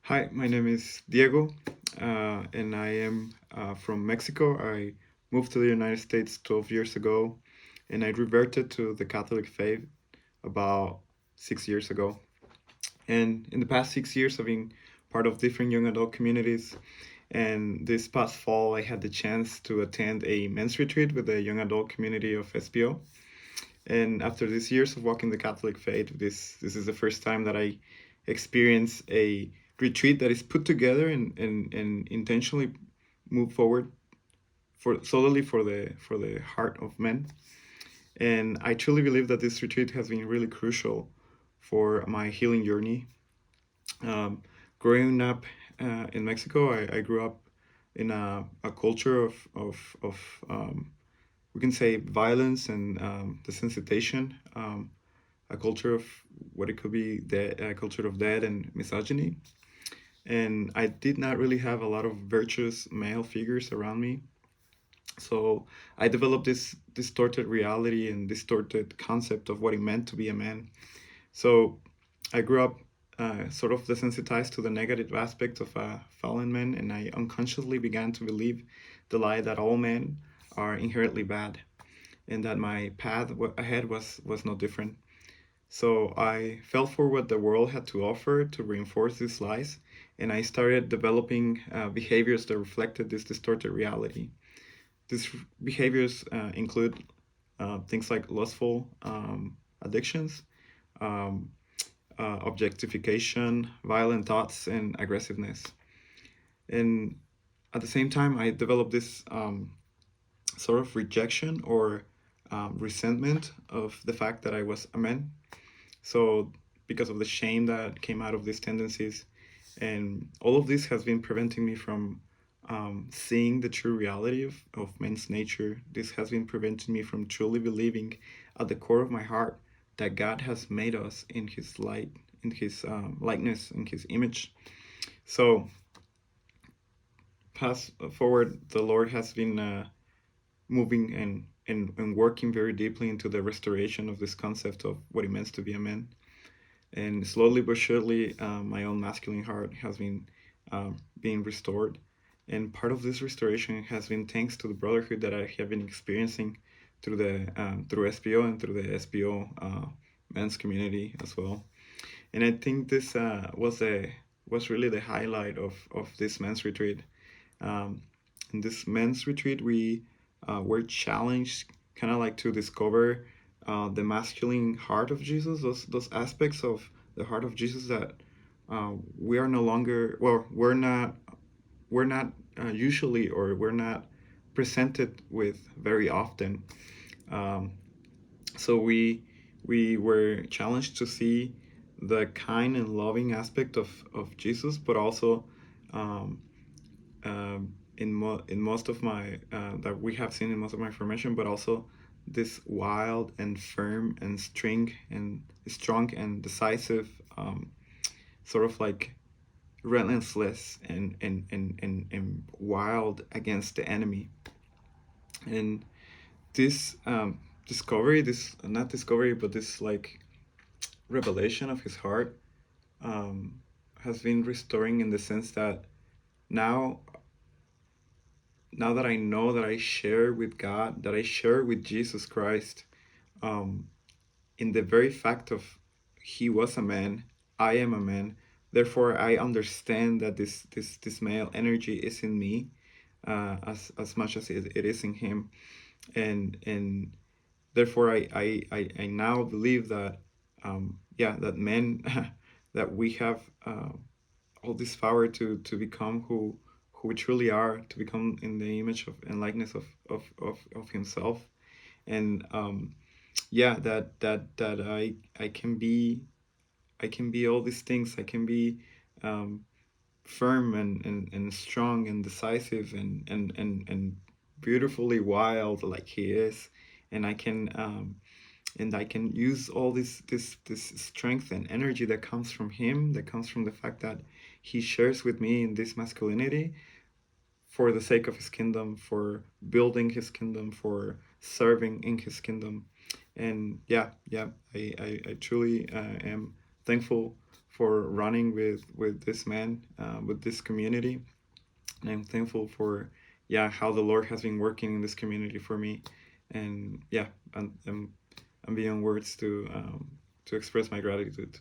Hi, my name is Diego, and I am from Mexico. I moved to the United States 12 years ago, and I reverted to the Catholic faith about 6 years ago. And in the past 6 years, I've been part of different young adult communities. And this past fall, I had the chance to attend a men's retreat with the young adult community of SPO. And after these years of walking the Catholic faith, this is the first time that I experience a retreat that is put together and intentionally move forward for solely for the heart of men. And I truly believe that this retreat has been really crucial for my healing journey. Um, Growing up in Mexico, I grew up in a culture of we can say violence and desensitization. A culture of what it could be a culture of death and misogyny. And I did not really have a lot of virtuous male figures around me. So I developed this distorted reality and distorted concept of what it meant to be a man. So I grew up sort of desensitized to the negative aspects of fallen men, and I unconsciously began to believe the lie that all men are inherently bad, and that my path ahead was no different. So I fell for what the world had to offer to reinforce these lies, and I started developing behaviors that reflected this distorted reality. These behaviors include things like lustful addictions, um, objectification, violent thoughts, and aggressiveness. And at the same time, I developed this sort of rejection or resentment of the fact that I was a man. So, because of the shame that came out of these tendencies, and all of this has been preventing me from seeing the true reality of men's nature. This has been preventing me from truly believing at the core of my heart that God has made us in His light, in His likeness, in His image. So, pass forward, the Lord has been moving and working very deeply into the restoration of this concept of what it means to be a man. And slowly but surely, my own masculine heart has been being restored. And part of this restoration has been thanks to the brotherhood that I have been experiencing through SPO and through the SPO men's community as well. And I think this was really the highlight of this men's retreat. Um, in this men's retreat, we were challenged kind of like to discover the masculine heart of Jesus, those aspects of the heart of Jesus that we are no longer, well, we're not usually, or we're not presented with very often. Um, so we were challenged to see the kind and loving aspect of Jesus, but also um, in most of my that we have seen in most of my formation, but also this wild and firm and strong and decisive, sort of like relentless and wild against the enemy. And this discovery, this not discovery, but this like revelation of his heart um, has been restoring in the sense that now now that I know that I share with God, that I share with Jesus Christ, um, in the very fact of He was a man, I am a man. Therefore, I understand that this male energy is in me, as much as it is in Him, and therefore I now believe that yeah, that men that we have all this power to become who we truly are, to become in the image of and likeness of himself. And yeah, that I can be, I can be all these things. I can be um, firm and strong and decisive and beautifully wild like he is. And I can use all this strength and energy that comes from him, that comes from the fact that he shares with me in this masculinity for the sake of his kingdom, for building his kingdom, for serving in his kingdom. And yeah, I truly am thankful for running with this man, with this community, and I'm thankful for yeah how the Lord has been working in this community for me, and yeah, I'm beyond words to express my gratitude.